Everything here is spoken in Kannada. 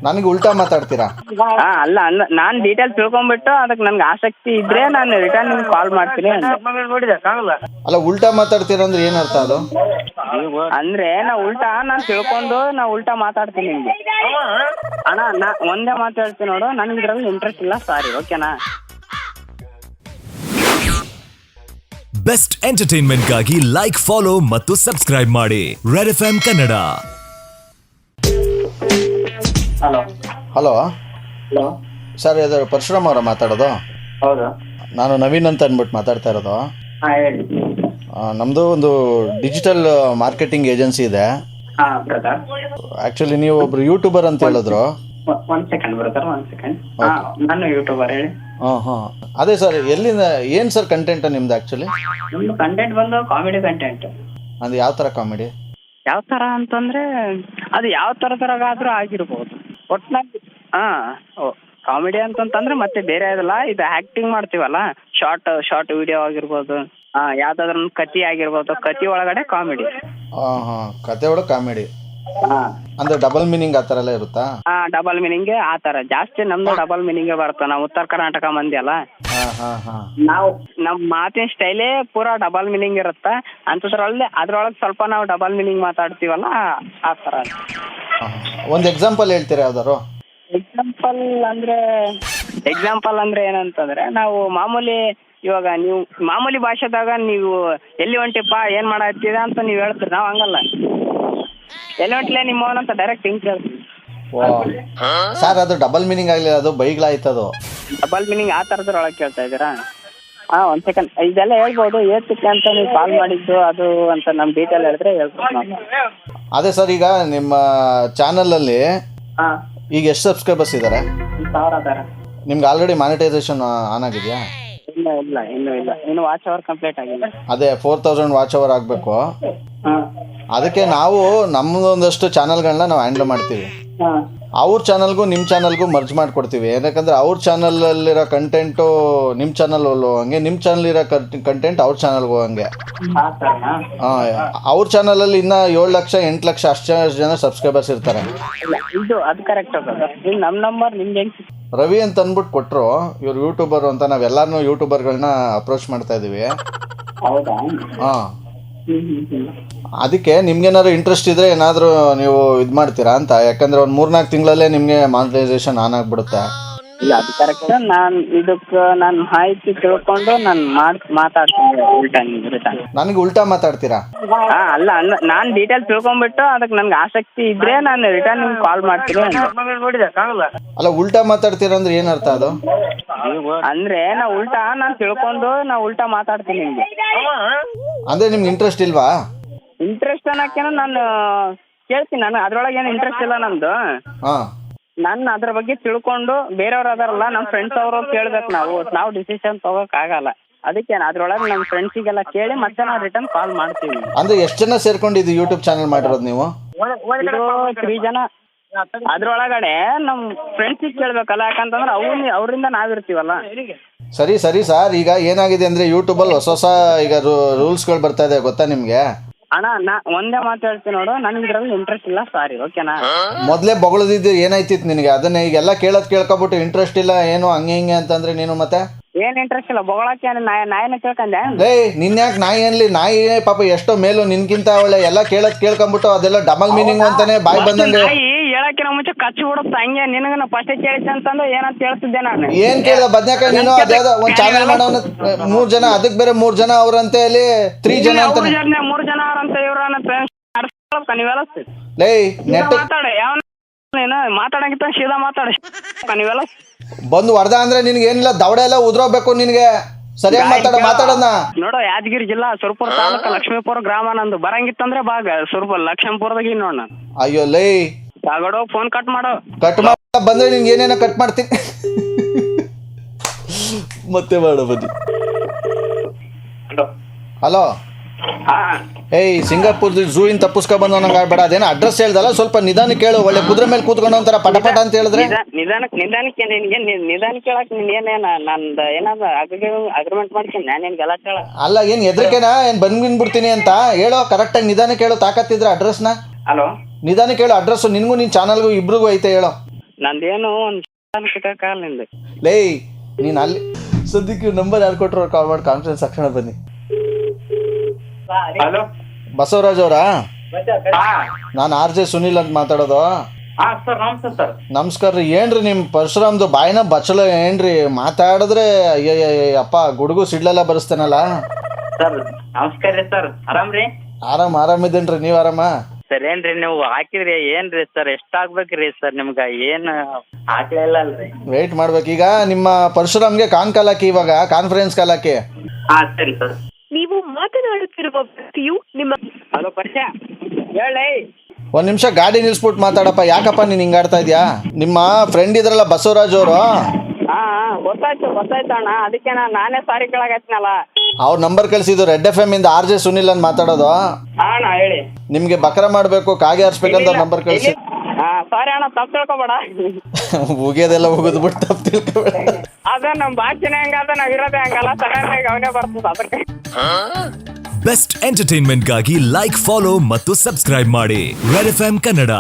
ನನಗೆ ಉಲ್ಟಾ ಮಾತಾಡ್ತೀರಾ? ಅಲ್ಲ ನಾನು ಡೀಟೇಲ್ಸ್ ತಿಳ್ಕೊಂಡ್ಬಿಟ್ಟು ಅದಕ್ಕೆ ನನ್ಗೆ ಆಸಕ್ತಿ ಇದ್ರೆ ನಾನು ರಿಟರ್ನ್ ನಿಮ್ಗೆ ಕಾಲ್ ಮಾಡ್ತೀನಿ ಅಲ್ಲ, ಉಲ್ಟಾ ಮಾತಾಡ್ತೀರಾ ಅಂದ್ರೆ ಏನ್ ಅರ್ಥ ಅದು? ಅಂದ್ರೆ ನಾನು ತಿಳ್ಕೊಂಡು ಉಲ್ಟಾ ಮಾತಾಡ್ತೀನಿ ನಿಮ್ಗೆ. ಅಣ್ಣ ನಾ ಒಂದೇ ಮಾತಾಡ್ತೀನಿ ನೋಡು, ನನಗೆ ಇದ್ರಲ್ಲಿ ಇಂಟ್ರೆಸ್ಟ್ ಇಲ್ಲ, ಸಾರಿ, ಓಕೆನಾ? ಬೆಸ್ಟ್ ಎಂಟರ್ಟೈನ್ಮೆಂಟ್ಗಾಗಿ ಲೈಕ್, ಫಾಲೋ ಮತ್ತು ಸಬ್ಸ್ಕ್ರೈಬ್ ಮಾಡಿ red FM Kannada. Hello hello hello sir, ಇದು ಪರಶುರಾಮ್ ಅವರ ಮಾತಾಡೋದು? ಹೌದು. ನಾನು ನವೀನ್ ಅಂತ ಅಂದ್ಬಿಟ್ಟು ಮಾತಾಡ್ತಾ ಇರೋದು. ಹಾಂ, ಹೇಳಿ. ನಮ್ಮದು ಒಂದು ಡಿಜಿಟಲ್ ಮಾರ್ಕೆಟಿಂಗ್ ಏಜೆನ್ಸಿ ಇದೆ. ಹಾಂ ಬ್ರದರ್. ಆ್ಯಕ್ಚುಲಿ ನೀವು ಒಬ್ರು ಯೂಟ್ಯೂಬರ್ ಅಂತ ಹೇಳಿದ್ರು. One second brother, one second. ಹಾಂ, ನಾನು ಯೂಟ್ಯೂಬರ್, ಹೇಳಿ. ಹಾಂ ಅದೇ ಸರ್, ಎಲ್ಲಿಂದ ಏನು ಸರ್ ಕಂಟೆಂಟ್ ನಿಮ್ದು ಆ್ಯಕ್ಚುಲಿ? ನಿಮ್ದು ಕಂಟೆಂಟ್ ಬಂದು ಕಾಮಿಡಿ ಕಂಟೆಂಟ್. ಅದು ಯಾವ ಥರ ಕಾಮಿಡಿ? ಯಾವ ಥರ ಅಂತಂದರೆ ಅದು ಯಾವ ಥರದಾದ್ರೂ ಆಗಿರ್ಬೋದು ಒಟ್ಟಿನಲ್ಲಿ. ಹಾಂ, ಕಾಮಿಡಿ ಅಂತಂತಂದ್ರೆ ಮತ್ತೆ ಬೇರೆ ಅದಲ್ಲ, ಇದು ಆ್ಯಕ್ಟಿಂಗ್ ಮಾಡ್ತೀವಲ್ಲ, ಶಾರ್ಟ್ ವಿಡಿಯೋ ಆಗಿರ್ಬೋದು, ಯಾವುದಾದ್ರೂ ಕತೆ ಆಗಿರ್ಬೋದು, ಕತೆ ಒಳಗಡೆ ಕಾಮಿಡಿ. ಹಾಂ, ಕತೆ ಒಳಗೆ ಕಾಮಿಡಿ ಹಾಂ, ಅಂದರೆ ಡಬಲ್ ಮೀನಿಂಗ್ ಆ ಥರ ಎಲ್ಲ ಇರುತ್ತಾ? ಡಬಲ್ ಮೀನಿಂಗ್ ಆ ಥರ ಜಾಸ್ತಿ ನಮ್ದು ಡಬಲ್ ಮೀನಿಂಗೇ ಬರುತ್ತೆ. ನಾವು ಉತ್ತರ ಕರ್ನಾಟಕ ಮಂದಿ ಅಲ್ಲ, ನಾವು ನಮ್ಮ ಮಾತಿನ ಸ್ಟೈಲೇ ಪೂರಾ ಡಬಲ್ ಮೀನಿಂಗ್ ಇರುತ್ತೆ. ಅದ್ರೊಳಗೆ ಸ್ವಲ್ಪ ನಾವು ಡಬಲ್ ಮೀನಿಂಗ್ ಮಾತಾಡ್ತೀವಲ್ಲ, ಆ ಥರ. ಒಂದು ಎಕ್ಸಾಂಪಲ್ ಹೇಳ್ತೀರಾ ಯಾವ್ದಾರು? ಎಕ್ಸಾಂಪಲ್ ಅಂದ್ರೆ ಏನಂತಂದ್ರೆ, ನಾವು ಇವಾಗ ನೀವು ಮಾಮೂಲಿ ಭಾಷೆದಾಗ ನೀವು ಎಲ್ಲಿ ಹೊಂಟಿಪ್ಪ, ಏನು ಮಾಡತ್ತೀರ ಅಂತ ನೀವು ಹೇಳ್ತೀರಿ, ನಾವು ಹಂಗಲ್ಲ. ಎಲ್ಲಿ ಹೊಂಟ್ಲೆ ನಿಮ್ಮವನಂತ ಡೈರೆಕ್ಟ್ ಹಿಂಗೆ ಕೇಳ್ತೀವಿ. ಸರ್, ಅದು ಡಬಲ್ ಮೀನಿಂಗ್ ಆಗಲಿ, ಅದು ಬೈಗ್ಲಾಯ್ತದು. ಡಬಲ್ ಮೀನಿಂಗ್ ಆ ಥರದ್ರೊಳಗೆ ಕೇಳ್ತಾ ಇದ್ದೀರಾ? ಹಾಂ, ಒಂದು ಸೆಕೆಂಡ್, ಇದೆಲ್ಲ ಹೇಳ್ಬೋದು. ಏತಕ್ಕೆ ಅಂತ ನೀವು ಕಾಲ್ ಮಾಡಿದ್ದು ಅದು ಅಂತ ನಮ್ಮ ಡೀಟೇಲ್ ಹೇಳಿದ್ರೆ ಹೇಳ್ಬೋದು ನಾವು. ಅದೇ ಸರ್, ಈಗ ನಿಮ್ಮ ಚಾನಲಲ್ಲಿ ಹಾಂ, ಈಗ ಎಷ್ಟು ಸಬ್ಸ್ಕ್ರೈಬರ್ಸ್ ಇದ್ದಾರೆ? 1000 ಅದಾರ. ನಿಮ್ಗೆ ಆಲ್ರೆಡಿ ಮಾನಿಟೈಸೇಷನ್ ಆನ್ ಆಗಿದೆಯಾ? ಇನ್ನೂ ಇಲ್ಲ, ಇನ್ನು ವಾಚ್ ಅವರ್ ಕಂಪ್ಲೀಟ್ ಆಗಿಲ್ಲ. ಅದೇ 4000 ವಾಚ್ ಅವರ್ ಆಗಬೇಕು. ಹಾಂ ಅದಕ್ಕೆ ನಾವು ನಮ್ಮದೊಂದಷ್ಟು ಚಾನಲ್ಗಳನ್ನ ನಾವು ಹ್ಯಾಂಡಲ್ ಮಾಡ್ತೀವಿ. ಹಾಂ, ಅವ್ರ ಚಾನಲ್ಗೂ ನಿಮ್ಮ ಚಾನಲ್ಗೂ ಮರ್ಜ್ ಮಾಡಿಕೊಡ್ತೀವಿ. ಏನಕ್ಕಂದ್ರೆ ಅವ್ರ ಚಾನಲಲ್ಲಿರೋ ಕಂಟೆಂಟು ನಿಮ್ಮ ಚಾನಲ್ ಹಂಗೆ, ನಿಮ್ಮ ಚಾನಲ್ ಇರೋ ಕಂಟೆಂಟ್ ಅವ್ರ ಚಾನಲ್ಗೂ ಹಂಗೆ. ಅವ್ರ ಚಾನಲಲ್ಲಿ ಇನ್ನೂ 7 ಲಕ್ಷ 8 ಲಕ್ಷ ಅಷ್ಟು ಜನ ಸಬ್ಸ್ಕ್ರೈಬರ್ಸ್ ಇರ್ತಾರೆ. ಇದು ಅದು ಕರೆಕ್ಟ್ ಅದ. ನಮ್ಮ ನಂಬರ್ ನಿಮ್ಗೆ ಹೆಂಗೆ? ರವಿ ಅಂತ ಅಂದ್ಬಿಟ್ಟು ಕೊಟ್ಟರು, ಇವ್ರು ಯೂಟ್ಯೂಬರ್ ಅಂತ. ನಾವೆಲ್ಲರೂ ಯೂಟ್ಯೂಬರ್ಗಳನ್ನ ಅಪ್ರೋಚ್ ಮಾಡ್ತಾ ಇದ್ದೀವಿ. ಹೌದಾ? ಹಾಂ, ಅದಕ್ಕೆ ನಿಮ್ಗೇನಾದ್ರು ಇಂಟ್ರೆಸ್ಟ್ ಇದ್ರೆ ಏನಾದರೂ ನೀವು ಇದು ಮಾಡ್ತೀರಾ ಅಂತ. ಯಾಕಂದರೆ ಒಂದು 3-4 ತಿಂಗಳಲ್ಲೇ ನಿಮಗೆ ಮಾನಿಟೈಸೇಷನ್ ಆನ್ ಆಗಿಬಿಡುತ್ತೆ. ಇಲ್ಲ, ಅದು ಕರೆಕ್ಟ್. ನಾನು ಮಾಹಿತಿ ತಿಳ್ಕೊಂಡು ನಾನು ಮಾತಾಡ್ತೀನಿ ರಿಟರ್ನ್. ನನಗೆ ಉಲ್ಟಾ ಮಾತಾಡ್ತೀರಾ? ಅಲ್ಲ ನಾನು ಡೀಟೇಲ್ಸ್ ತಿಳ್ಕೊಂಡ್ಬಿಟ್ಟು ಅದಕ್ಕೆ ನನ್ಗೆ ಆಸಕ್ತಿ ಇದ್ರೆ ನಾನು ರಿಟರ್ನ್ ನಿಮ್ಗೆ ಕಾಲ್ ಮಾಡ್ತೀನಿ. ಅಲ್ಲ, ಉಲ್ಟಾ ಮಾತಾಡ್ತೀರಾ ಅಂದ್ರೆ ಏನು ಅರ್ಥ ಅದು? ಅಂದ್ರೆ ನಾನು ತಿಳ್ಕೊಂಡು ಉಲ್ಟಾ ಮಾತಾಡ್ತೀನಿ ನಿಮ್ಗೆ. ಅಂದ್ರೆ ನಿಮ್ಗೆ ಇಂಟ್ರೆಸ್ಟ್ ಇಲ್ವಾ? ಇಂಟ್ರೆಸ್ಟ್ ಅನ್ನೋಕ್ಕೇನೋ ನಾನು ಕೇಳ್ತೀನಿ. ನಾನು ಅದ್ರೊಳಗೆ ಏನು ಇಂಟ್ರೆಸ್ಟ್ ಇಲ್ಲ ನಮ್ದು. ಹಾಂ, ನಾನು ಅದ್ರ ಬಗ್ಗೆ ತಿಳ್ಕೊಂಡು ಬೇರೆಯವ್ರು ಅದಾರಲ್ಲ, ನಮ್ಮ ಫ್ರೆಂಡ್ಸ್ ಅವರು ಕೇಳ್ಬೇಕು. ನಾವು ಡಿಸಿಷನ್ ತಗೋಕ್ಕಾಗಲ್ಲ. ಅದಕ್ಕೆ ಅದ್ರೊಳಗೆ ನಮ್ಮ ಫ್ರೆಂಡ್ಸಿಗೆಲ್ಲ ಕೇಳಿ ಮತ್ತೆ ನಾವು ರಿಟರ್ನ್ ಕಾಲ್ ಮಾಡ್ತೀವಿ. ಅಂದ್ರೆ ಎಷ್ಟು ಜನ ಸೇರ್ಕೊಂಡಿದ್ದು ಯೂಟ್ಯೂಬ್ ಚಾನಲ್ ಮಾಡಿರೋದು ನೀವು? ಇದು 3 ಜನ. ಅದ್ರೊಳಗಡೆ ನಮ್ಮ ಫ್ರೆಂಡ್ಸಿಗೆ ಕೇಳ್ಬೇಕಲ್ಲ, ಯಾಕಂತಂದ್ರೆ ಅವರಿಂದ ನಾವಿರ್ತೀವಲ್ಲ. ಸರಿ ಸರ್, ಈಗ ಏನಾಗಿದೆ ಅಂದ್ರೆ ಯೂಟ್ಯೂಬಲ್ಲಿ ಹೊಸ ಈಗ ರೂಲ್ಸ್ಗಳು ಬರ್ತಾ ಇದೆ, ಗೊತ್ತಾ ನಿಮ್ಗೆ? ಅಣ್ಣ ನಾ ಒಂದೇ ಮಾತು ಹೇಳ್ತೀನಿ ನೋಡು, ನನಗೆ ಇದ್ರಲ್ಲಿ ಇಂಟ್ರೆಸ್ಟ್ ಇಲ್ಲ, ಸಾರಿ, ಓಕೆನಾ? ಮೊದಲೇ ಬೊಗಳದಿದ್ದು ಏನಾಯ್ತಿತ್ತು ನಿನಗೆ? ಅದನ್ನ ಈಗೆಲ್ಲ ಕೇಳ್ಕೊಬಿಟ್ಟು ಇಂಟ್ರೆಸ್ಟ್ ಇಲ್ಲ ಏನು ಹಂಗೆ ಹಿಂಗೆ ಅಂತಂದ್ರೆ ನೀನು ಮತ್ತೆ ಏನ್ ಇಂಟ್ರೆಸ್ಟ್ ಇಲ್ಲ ಬೊಗಳಕ್ಕೆ? ನಾಯಿನ ಕೇಳ್ಕೊಂಡೆ. ನಿನ್ಯಾಕೆ ನಾಯಿ ಅನ್ಲಿ? ನಾಯಿ ಪಾಪ ಎಷ್ಟೋ ಮೇಲು ನಿನ್ಕಿಂತ ಒಳ್ಳೆ. ಎಲ್ಲ ಕೇಳ್ಕೊಂಬಿಟ್ಟು ಅದೆಲ್ಲ ಡಬಲ್ ಮೀನಿಂಗ್ ಅಂತಾನೆ ಬಾಯ್ ಬಂದಂಗೆ. ಹೇಳಕ್ಕಿನ ಮುಂಚೆ ಕಚ್ಚಿ ಬಿಡುತ್ತ ಹಂಗೆ. ನಿನಗ ಫಸ್ಟ್ ಕೇಳಿದ್ದೆ ಅಂತಂದ್ರೆ ಏನಂತ ಹೇಳ್ತಿದ್ದೆ ನಾನು. ಏನ್ ಕೇಳ್ದ ಬದ್ನೇಕಾಯಿ ನೀನು? ಅದ್ಯಾವ್ದೋ ಒಂದ್ ಚಾನಲ್ ಮಾಡೋನ 3 ಜನ, ಅದಕ್ಕೆ ಬೇರೆ 3 ಜನ ಅವ್ರಂತೆ, ಅಲ್ಲಿ 3 ಜನ ಅಂತ. 3 ಜನ ಅವ್ರಂತ ಇವ್ರಂತ ನೀವೆಲ್ಲ ನೆಟ್ ಮಾತಾಡ. ಯಾವ ಮಾತಾಡಂಗಿತ್ತ ಸೀದಾ ಮಾತಾಡ ನೀವೆಲ್ಲ ಬಂದು ಹೊಡೆದ ಅಂದ್ರೆ ನಿನ್ಗೆ ಏನಿಲ್ಲ, ದವಡೆ ಎಲ್ಲ ಉದ್ರೋಬೇಕು ನಿನ್ಗೆ. ಸರಿಯಾಗಿ ಮಾತಾಡೋಣ. ನೋಡು, ಯಾದಗಿರಿ ಜಿಲ್ಲಾ ಸುರಪುರ ತಾಲೂಕ ಲಕ್ಷ್ಮೀಪುರ ಗ್ರಾಮ ನಂದು. ಬರಂಗಿತ್ತಂದ್ರೆ ಸುರಪುರ ಲಕ್ಷ್ಮೀಪುರದಾಗ ನೋಡ. ಅಯ್ಯೋ ಲೈ, ತಗಡೋ ಫೋನ್ ಕಟ್ ಮಾಡೋ. ಕಟ್ ಮಾಡ ಬಂದ್ರೆ ನಿನ್ಗೆ ಏನೇನೋ ಕಟ್ ಮಾಡ್ತೀನಿ. ಮತ್ತೆ ಮಾಡ ಬನ್ನಿ. ಹಲೋ, ಏಯ್ ಸಿಂಗಾಪುರ್ ಝೂ ಇನ್ ತಪ್ಪಿಸ್ಕೊಂಡ್ ಬಂದ ಬೇಡ. ಅದೇನೋ ಅಡ್ರೆಸ್ ಹೇಳ್ದಲ್ಲ, ಸ್ವಲ್ಪ ನಿಧಾನ ಕೇಳು. ಒಳ್ಳೆ ಕುದುರೆ ಮೇಲೆ ಕೂತ್ಕೊಂಡು ಒಂಥರ ಪಟ ಅಂತ ಹೇಳಿದ್ರೆ ನಿಧಾನಕ್ಕೆ ಹೇಳಕ್ ನೀನ್ ಏನೇನ ನಂದು ಏನಾದ್ರು ಅಗ್ರಿಮೆಂಟ್ ಮಾಡ್ತೀನಿ ನಾನೇನ್ ಗಲಾಟೆ ಹೇಳ. ಅಲ್ಲ, ಏನ್ ಎದ್ರಿಕೆನಾ? ಏನ್ ಬಂದ್ಬಿಡ್ತೀನಿ ಅಂತ ಹೇಳೋ. ಕರೆಕ್ಟಾಗಿ ನಿಧಾನ ಕೇಳು. ತಾಕತ್ತಿದ್ರೆ ಅಡ್ರೆಸ್ನ ಹಲೋ, ನಿಧಾನ ಕೇಳು. ಅಡ್ರೆಸ್ ನಿನ್ಗೂ ನಿನ್ ಚಾನಲ್ಗೂ ಇಬ್ರಿಗೂ ಐತೆ, ಹೇಳೋ. ನಂದೇನು ಒಂದು ಸಿಕ್ಕಾಗಲ್ಲ ನಿಂದು. ಲೇ ನೀನು ಅಲ್ಲಿ ಸದ್ಯಕ್ಕೆ ನಂಬರ್ ಯಾರು ಕೊಟ್ಟರು ಕಾಲ್ ಮಾಡಿ ಕಾನ್ಫರೆನ್ಸ್ ತಕ್ಷಣ ಬನ್ನಿ. ಹಲೋ ಬಸವರಾಜ್ ಅವರಾ? ಹಾ ನಾನು RJ ಸುನಿಲ್ ಅಂತ ಮಾತಾಡೋದು. ಸರ್ ನಮಸ್ತೆ ಸರ್. ನಮಸ್ಕಾರ ರೀ. ಏನ್ರಿ ನಿಮ್ಮ ಪರಶುರಾಮ್ದು ಬಾಯಿನ ಬಚ್ಚಲ ಏನ್ರಿ ಮಾತಾಡಿದ್ರೆ ಅಯ್ಯಪ್ಪ ಗುಡುಗು ಸಿಡ್ಲೆಲ್ಲ ಬರೆಸ್ತೇನಲ್ಲ. ಸರ್ ನಮಸ್ಕಾರ ರೀ ಸರ್, ಆರಾಮ್ರಿ? ಆರಾಮಿದ್ದೇನ್ರಿ, ನೀವು ಆರಾಮ? ಸರ್ ಏನ್ರಿ ನೀವು ಹಾಕಿದ್ರಿ ಏನ್ರಿ ಸರ್, ಎಷ್ಟಾಗ್ಬೇಕ್ರಿ ಸರ್ ನಿಮ್ಗೆ? ಏನು ಹಾಕ್ಲಿಲ್ಲ ಅಲ್ರಿ? ವೇಟ್ ಮಾಡ್ಬೇಕು. ಈಗ ನಿಮ್ಮ ಪರಶುರಾಮ್ಗೆ ಕಾಲ್ ಹಾಕಿ, ಇವಾಗ ಕಾನ್ಫರೆನ್ಸ್ ಕಾಲ್ ಹಾಕಿ. ಹಾ ಸರಿ ಸರ್. ನೀವು ಮಾತನಾಡುತ್ತಿರುವ ವ್ಯಕ್ತಿಯು ನಿಮ್ಮ ಹಲೋ ಪರಿಚಯ ಹೇಳಿ. ಒಂದು ನಿಮಿಷ ಗಾಡಿ ನಿಲ್ಸ್ಬಿಟ್ಟು ಮಾತಾಡಪ್ಪ. ಯಾಕಪ್ಪ ನೀನು ಹಿಂಗಾಡ್ತಾ ಇದೆಯಾ? ನಿಮ್ಮ ಫ್ರೆಂಡ್ ಇದ್ರಲ್ಲ ಬಸವರಾಜ್ ಅವರು, ಗೊತ್ತಾಯ್ತು ಅಣ್ಣ, ಅದಕ್ಕೆ ನಾನೇ ಸಾರಿ ಕೇಳಾಕತ್ನಲ್ಲ. ಅವ್ರ ನಂಬರ್ ಕಳಿಸಿದ್ದು. ರೆಡ್ FM ಇಂದ RJ ಸುನಿಲ್ ಅಂತ ಮಾತಾಡೋದು. ಅಣ್ಣ ಹೇಳಿ. ನಿಮ್ಗೆ ಬಕ್ರ ಮಾಡಬೇಕು, ಕಾಗೆ ಹರಿಸ್ಬೇಕಂತ ನಂಬರ್ ಕಳಿಸಿ. ಸಾರಿ ಅಣ್ಣ, ತಪ್ಪು ತಿಳ್ಕೊಬೇಡ. ಉಗಿಯೋದೆಲ್ಲ ಉಗಿದು ಬಿಟ್ಟು ತಪ್ಪು ತಿಳ್ಕೊಬೇಡ. ಅದ ನಮ್ಮ ಭಾಷೆನೇ ಹಂಗದ, ನಾವ್ ಇರೋದೇ ಹಂಗಲ್ಲ. ಸಡನ್ ಆಗಿ ಅವನೇ ಬರ್ತದ ಅದಕ್ಕೆ. ಬೆಸ್ಟ್ ಎಂಟರ್ಟೈನ್ಮೆಂಟ್ಗಾಗಿ ಲೈಕ್, ಫಾಲೋ ಮತ್ತು ಸಬ್ಸ್ಕ್ರೈಬ್ ಮಾಡಿ Red FM ಕನ್ನಡ.